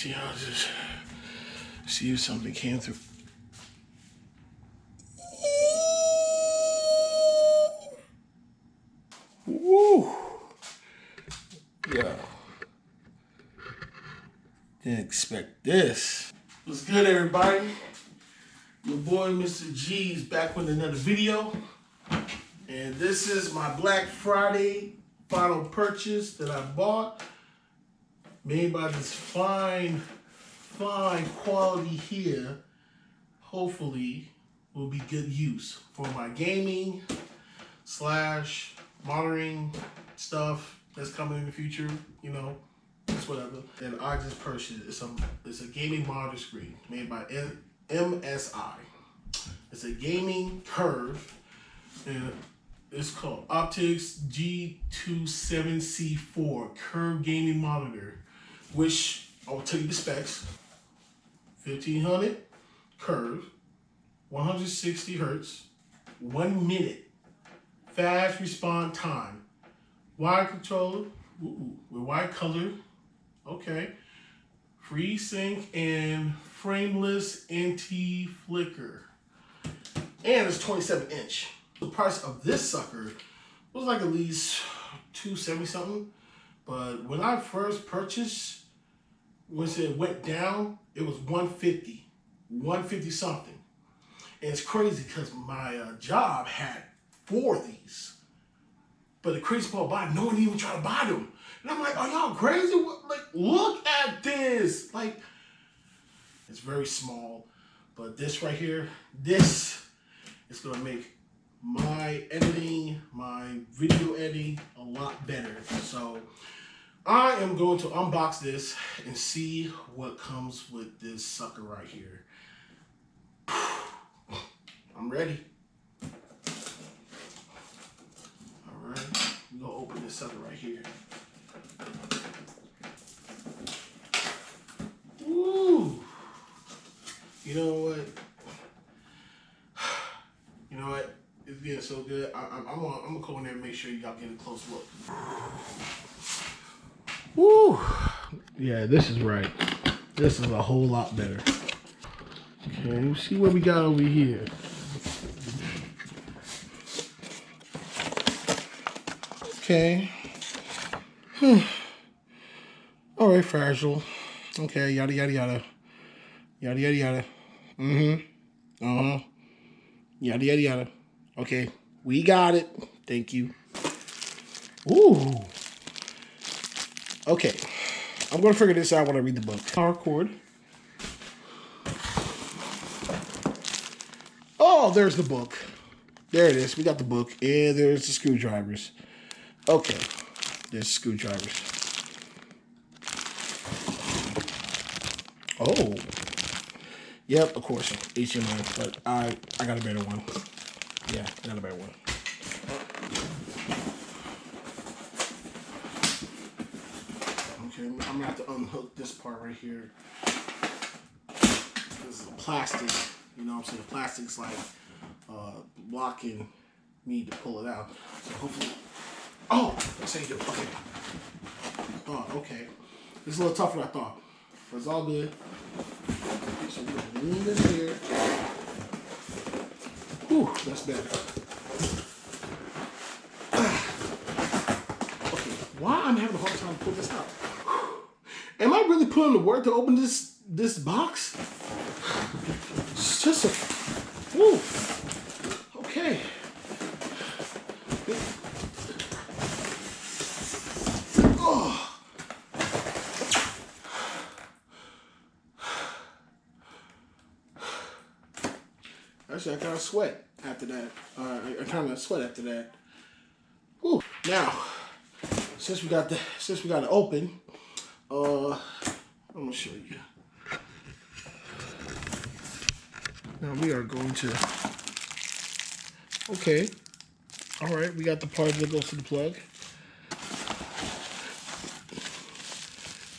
See, I'll just see if something came through. Woo! Yeah. Didn't expect this. What's good, everybody? Your boy, Mr. G, is back with another video. And this is my Black Friday final purchase that I bought. Made by this fine quality here. Hopefully will be good use for my gaming / monitoring stuff that's coming in the future, you know, just whatever. And I just purchased it's a gaming monitor screen made by MSI. It's a gaming curve, and it's called Optix G27C4 curved gaming monitor, which I will tell you the specs. 1500 curve, 160 hertz, 1 minute, fast response time, wide controller, with wide color, okay, free sync and frameless anti-flicker, and it's 27-inch. The price of this sucker was like at least $270 something, but when I first purchased, once it went down, it was $150 something. And it's crazy because my job had 4 of these. But the crazy part about it, no one even tried to buy them. And I'm like, are y'all crazy? Like, look at this. Like, it's very small. But this right here, this is going to make my editing, my video editing a lot better. So I am going to unbox this and see what comes with this sucker right here. I'm ready. All right, we're gonna open this sucker right here. Ooh. You know what? You know what? It's getting so good. I'm gonna go in there and make sure y'all get a close look. Woo! Yeah, this is right. This is a whole lot better. Okay, let's see what we got over here. Okay. All right, fragile. Okay, yada yada yada. Yada yada yada. Yada yada yada. Okay, we got it. Thank you. Ooh. Okay, I'm gonna figure this out when I read the book. Power cord. Oh, there's the book. There it is. We got the book. And there's the screwdrivers. Okay, there's screwdrivers. Oh. Yep, of course. HDMI, but I got a better one. Yeah, I got a better one. Okay, I'm gonna have to unhook this part right here. This is plastic. You know what I'm saying? Plastic's like blocking me to pull it out. So hopefully. Oh, that's how you do it. Okay. Oh, okay. It's a little tougher than I thought. But it's all good. So we're gonna lean this here. Whew, that's better. Okay, why I'm having a hard time to pull this out? Am I really putting the work to open this box? It's just a, whew. Okay. Oh. Actually, I kind of sweat after that. I kind of sweat after that. Whew. Now, since we got it open, I'm gonna show you. Now we are going to. Okay. All right, we got the part that goes to the plug.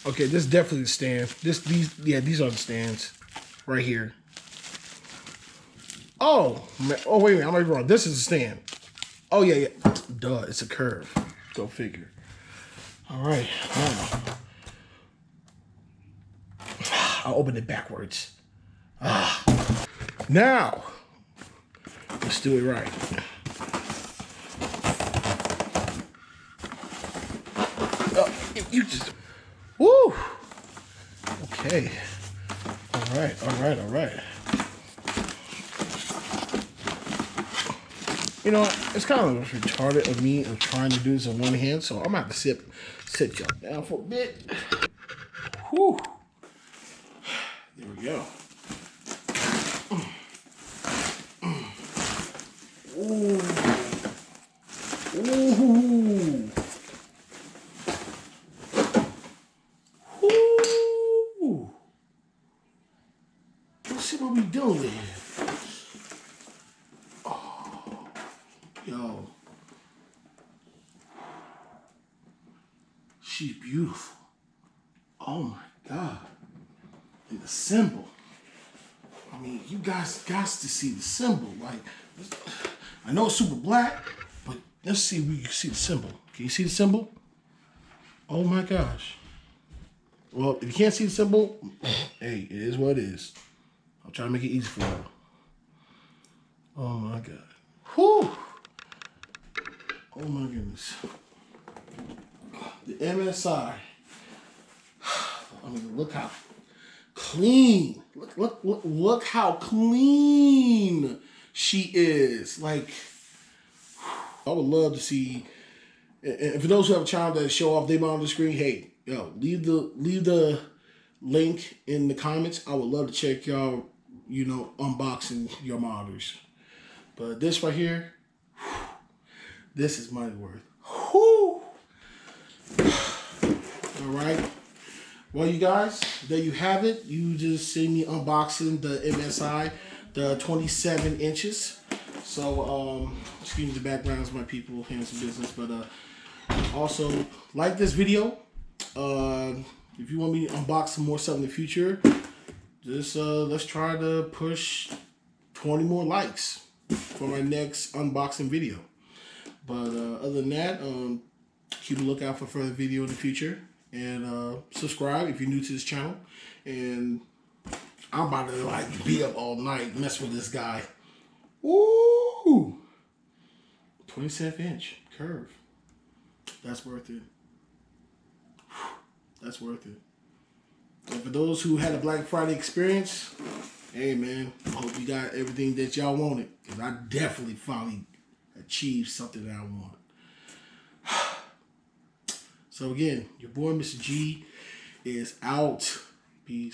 Okay, this is definitely the stand. These are the stands right here. Oh, wait a minute, I might be wrong. This is a stand. Oh yeah. Duh, it's a curve. Go figure. All right, now I opened it backwards. Now, let's do it right. You just, woo. Okay. All right, all right, all right. You know, it's kind of retarded of me of trying to do this in one hand, so I'm gonna have to sit y'all down for a bit. Whew. There we go. Ooh. Ooh. Ooh. Let's see what we doing here. Oh. Yo. She's beautiful. Oh my God. And the symbol. I mean, you guys got to see the symbol. Like, I know it's super black, but let's see if we can see the symbol. Can you see the symbol? Oh my gosh. Well, if you can't see the symbol, hey, it is what it is. I'll try to make it easy for you. Oh my God. Whew. Oh my goodness. The MSI. I mean, look how clean. Look how clean she is. Like, I would love to see. And for those who have a child that show off their mom on the screen, hey, yo, leave the link in the comments. I would love to check y'all, you know, unboxing your monitors. But this right here, this is money worth. Whew. All right. Well, you guys, there you have it. You just see me unboxing the MSI, the 27 inches. So, excuse me the backgrounds, my people, hands in business. But also, like this video. If you want me to unbox some more stuff in the future, just let's try to push 20 more likes for my next unboxing video. But other than that, keep a lookout for further video in the future. And subscribe if you're new to this channel. And I'm about to like be up all night, mess with this guy. Woo! 27-inch curve. That's worth it. That's worth it. And for those who had a Black Friday experience, hey man, I hope you got everything that y'all wanted. Because I definitely finally achieved something that I want. So again, your boy Mr. G is out. Peace.